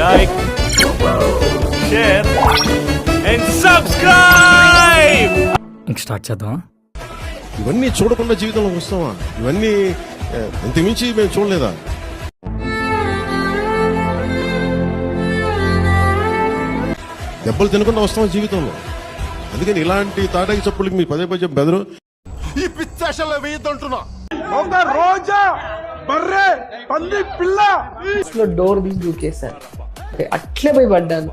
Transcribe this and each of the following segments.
Like, share and subscribe. Start చేద్దాం. ఇవన్నీ చూడకుండా జీవితంలోకి వస్తామా? ఇవన్నీ ఇంతమించి మేము చూడలేదా? దెబ్బలు తినకుండా వస్తామా జీవితంలో? అందుకని ఇలాంటి తాటాకి చప్పులకి మీ పదే పదే బెదరు. ఈ పిచ్చాషల్లో వేయద్దంటున్నా. రోజా బర్రె పంది పిల్ల డోర్ తీసి దూకేశాను. అట్లే పోయి పడ్డాను.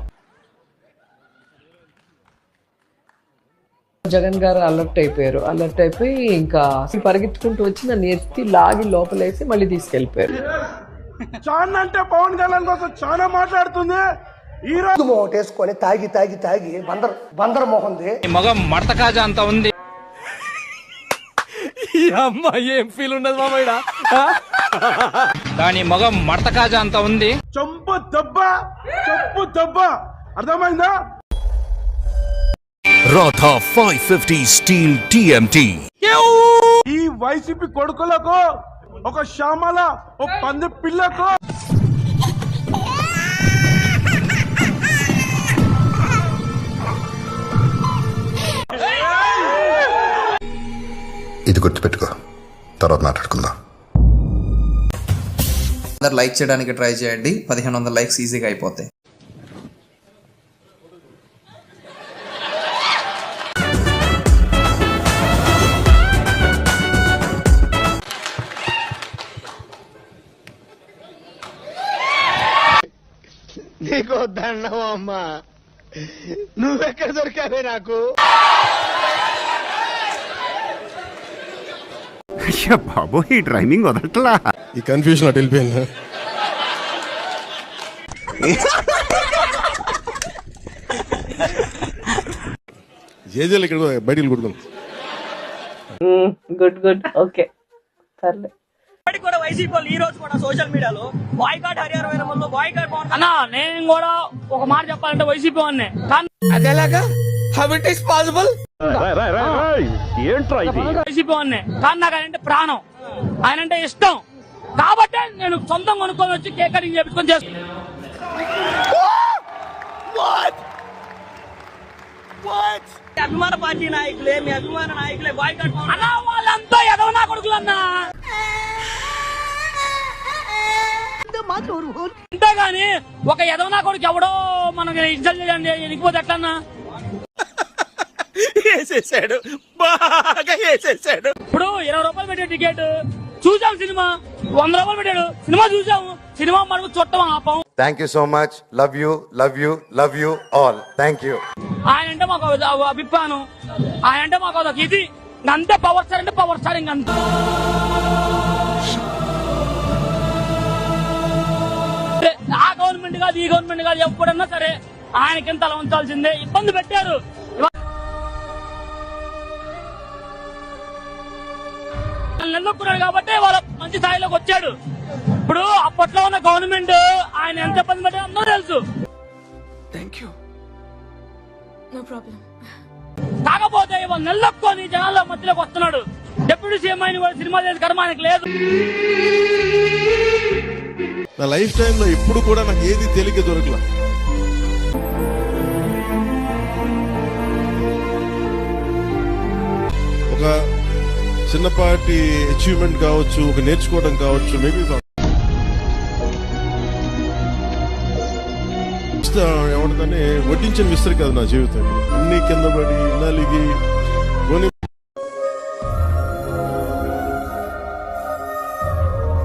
జగన్ గారు అలర్ట్ అయిపోయారు. అలర్ట్ అయిపోయి ఇంకా పరిగెత్తుకుంటూ వచ్చి నన్ను ఎత్తి లాగి లోపలేసి మళ్ళీ తీసుకెళ్లిపోయారు. చాలా అంటే పవన్ కళ్యాణ్ కోసం చాలా మాట్లాడుతుంది. ఈ రోజు వేసుకొని తాగి తాగి తాగి బందర్ మోహంది మగం మడత కాజా అంత ఉంది. ఈ అమ్మాయి ఏం ఫీల్ ఉండదు మామయ్య. దాని మగం మడత కాజా అంత ఉంది. చెప్పు దెబ్బ అర్థమైందా? Radha 550 steel TMT. ఈ వైసీపీ కొడుకులకు ఒక శ్యామల ఒక పంది పిల్లకు ఇది గుర్తుపెట్టుకో, తర్వాత మాట్లాడుకుందాం. అందరు లైక్ చేయడానికి ట్రై చేయండి. 1500 లైక్స్ ఈజీగా అయిపోతాయి. నీకు దండం అమ్మా, నువ్వెక్కడ దొరికావే నాకు? బాబు ఈ డ్రైవింగ్ వదలట్లా. ఈ కన్ఫ్యూజన్ అటు వెళ్ళిపోయింది. జేజేలు ఇక్కడ బయటికి కొడుకుందాం. గుడ్ ఓకే సర్లే. కూడా వైసీపీ వాళ్ళు ఈ రోజు కూడా సోషల్ మీడియాలో బాయ్కాట్ హరియాణా వేరమల్లో బాయ్కాట్ అన్నా. నేను కూడా ఒక మాట చెప్పాలంటే వైసీపీ వాడిని. అదేలాగా how it is possible? YCP వాడిని కానీ నాకు ఆయనంటే ప్రాణం, ఆయనంటే ఇష్టం. కాబట్టి నేను సొంతం కొనుక్కొని వచ్చి కేక్ కటింగ్ చేపించుకొని చేస్తాను. అభిమాన పార్టీ నాయకులే, మీ అభిమాన నాయకులే బాయ్కాట్ అన్నా. వాళ్ళంతా ఎదవ నా కొడుకులు అన్నా. అంతేగాని ఒక ఎదవనా కొడుకు ఎవడో మనకి ఇన్సల్ట్ చేయండి ఎనికిపోతే ఎట్లన్నా? వేసేసాడు, బాగా వేసేసాడు. ఇప్పుడు 20 రూపాయలు పెట్టే టికెట్ చూసాం, సినిమా 100 రూపాయలు పెట్టాడు, సినిమా చూసాము. సినిమా మనకు చుట్టం ఆపం. Thank you so much. Love you all. Thank you. ఆయన అంటే మాకు అభిప్రాయం, ఆయన అంటే మాకు అదొక ఇది. అంతే పవర్ స్టార్ అంటే పవర్ స్టార్. ఇంకంత ఆ గవర్నమెంట్ కాదు ఈ గవర్నమెంట్ కాదు, ఎప్పుడన్నా సరే ఆయనకింత అలా ఉంచాల్సిందే. ఇబ్బంది పెట్టారు నిలదొక్కున్నాడు కాబట్టి వాళ్ళ మంచి స్థాయిలోకి వచ్చాడు. ఇప్పుడు అప్పట్లో ఉన్న గవర్నమెంట్ ఆయన ఎంత ఇబ్బంది పెట్టారో అందరూ తెలుసు. కాకపోతే ఇవాళ నిలదొక్కుని జనాల మధ్యలోకి వస్తున్నాడు. డిప్యూటీ సీఎం అయిన కూడా సినిమా చేసే కర్మ ఆయనకు లేదు. నా లైఫ్ టైంలో ఎప్పుడు కూడా నాకు ఏది తేలిక దొరకలా. ఒక చిన్నపాటి అచీవ్మెంట్ కావచ్చు, ఒక నేర్చుకోవడం కావచ్చు, మేబీ ఏమంటుందని వడ్డించిన విస్తరి కాదు నా జీవితం. అన్ని కింద పడి నలిగి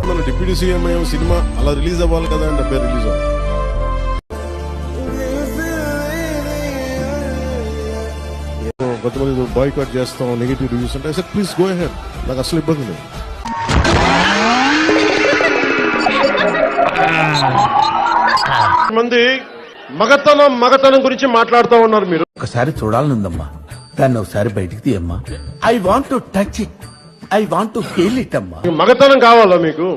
మన డిప్యూటీ సీఎం అయ్యే సినిమా అలా రిలీజ్ అవ్వాలి కదా అంటే పేరు రిలీజ్ అవ్వాలి. కొంతమంది బాయ్కాట్ చేస్తాం, నెగిటివ్ రివ్యూస్ అంటే సార్ ప్లీజ్ గో అహెడ్, నాకు అసలు ఇబ్బంది లేదు. మంది మగతనం గురించి మాట్లాడుతూ ఉన్నారు. మీరు ఒకసారి చూడాలనుందమ్మా, దాన్ని ఒకసారి బయటికి తీయమ్మా. I want to touch it, I want to feel it అమ్మా. మగతనం కావాలా మీకు?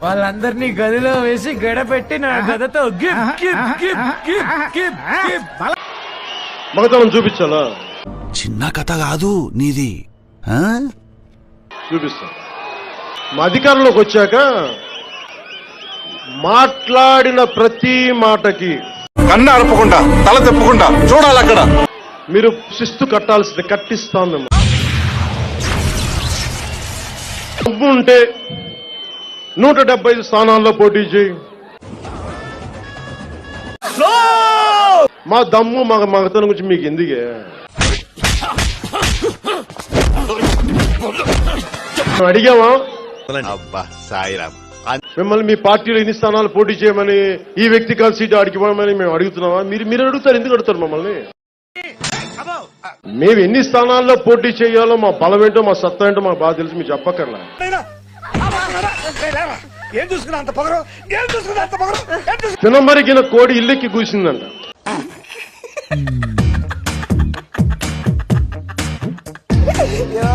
వాళ్ళందరినీ గదిలో వేసి గడపెట్టి నా గదతో మగతనం చూపించాలా? చిన్న కథ కాదు నీది. చూపిస్తా. మా అధికారంలోకి వచ్చాక మాట్లాడిన ప్రతి మాటకి కన్ను అరపకుండా తల తిప్పకుండా చూడాలి అక్కడ. మీరు శిస్తు కట్టాల్సింది, కట్టిస్తాం మేము. డబ్బు ఉంటే 175 స్థానాల్లో పోటీ చేయి. మా దమ్ము మా మగతనం గురించి మీకు ఎందుకే? అడిగామా అబ్బా సాయిరామ్, మిమ్మల్ని మీ పార్టీలో ఎన్ని స్థానాలు పోటీ చేయమని, ఈ వ్యక్తి కాదు సీటు అడిగి పోవమని మేము అడుగుతున్నామా? మీరు అడుగుతారు, ఎందుకు అడుగుతారు మమ్మల్ని? మేము ఎన్ని స్థానాల్లో పోటీ చేయాలో మా బలం ఏంటో మా సత్తా ఏంటో మాకు బాగా తెలుసు, మీకు చెప్పక్కర్లా. ఏం చూసుకున్నా అంత పొగరు, ఏం చూసుకున్నా అంత పొగరు. తినమరిగిన కోడి ఇల్లెక్కి కూసిందంట.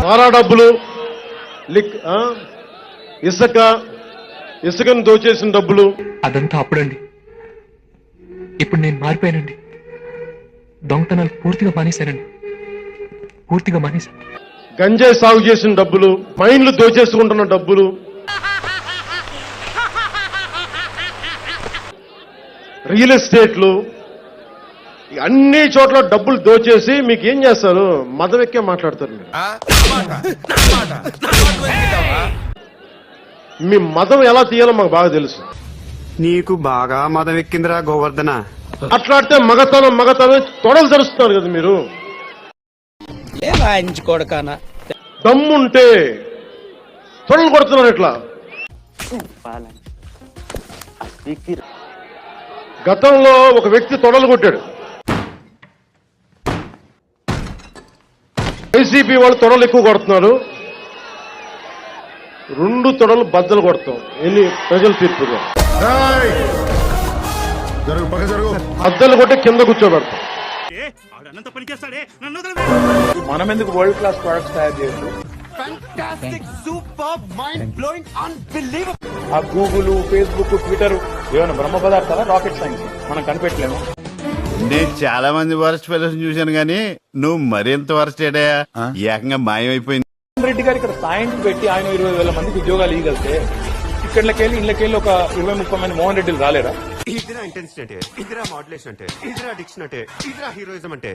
సారా డబ్బులు, ఇసుకను దోచేసిన డబ్బులు. అదంతా అప్పుడండి. ఇప్పుడు నేను మారిపోయానండి. దొంగతనాలు పూర్తిగా మానేశానండి. పూర్తిగా మానేశాను. గంజాయి సాగు చేసిన డబ్బులు, మైన్లు దోచేసుకుంటున్న డబ్బులు, రియల్ ఎస్టేట్లు, అన్ని చోట్ల డబ్బులు దోచేసి మీకు ఏం చేస్తారు? మదం ఎక్కే మాట్లాడతారు మీరు. మీ మదం ఎలా తీయాలో మాకు బాగా తెలుసు. నీకు బాగా మదం ఎక్కిందిరా గోవర్ధన. అట్లాడితే మగతనం తొడలు తెరుస్తున్నారు కదా మీరు. దమ్ముంటే తొడలు కొడుతున్నారు ఇట్లా. గతంలో ఒక వ్యక్తి తొడలు కొట్టాడు. వైసీపీ వాళ్ళు తొడలు ఎక్కువ కొడుతున్నారు. 2 తొడలు బద్దలు కొడతాం. ఎన్ని ప్రజల తీర్పుగా బద్దలు కొట్టి కింద కూర్చోబెడతాం. మనం ఎందుకు వరల్డ్ క్లాస్ ప్రొడక్ట్స్ తయారు చేయొచ్చు? ఆ గూగుల్, ఫేస్బుక్, ట్విట్టర్ ఏమైనా బ్రహ్మ పదార్థాలా, రాకెట్ సైన్స్ మనం కనిపెట్టలేము. నేను చాలా మంది వరస్ట్ ఫెలోస్ చూశాను గానీ నువ్వు మరింత వరస్ట్ ఏడయా, ఏకంగా మాయమైపోయింది. రెడ్డి గారు ఇక్కడ సాయంత్రం పెట్టి ఆయన 20,000 మందికి ఉద్యోగాలు ఇవ్వగలితే ఇళ్ళకెళ్ళి ఒక 20-30 మంది మోహన్ రెడ్డిలు రాలేరా? ఇదిరా ఇంటెన్సిటీ అంటే, ఇదిరా మాడ్యులేషన్ అంటే, ఇదిరా డిక్షన్ అంటే, ఇదిరా హీరోయిజం అంటే.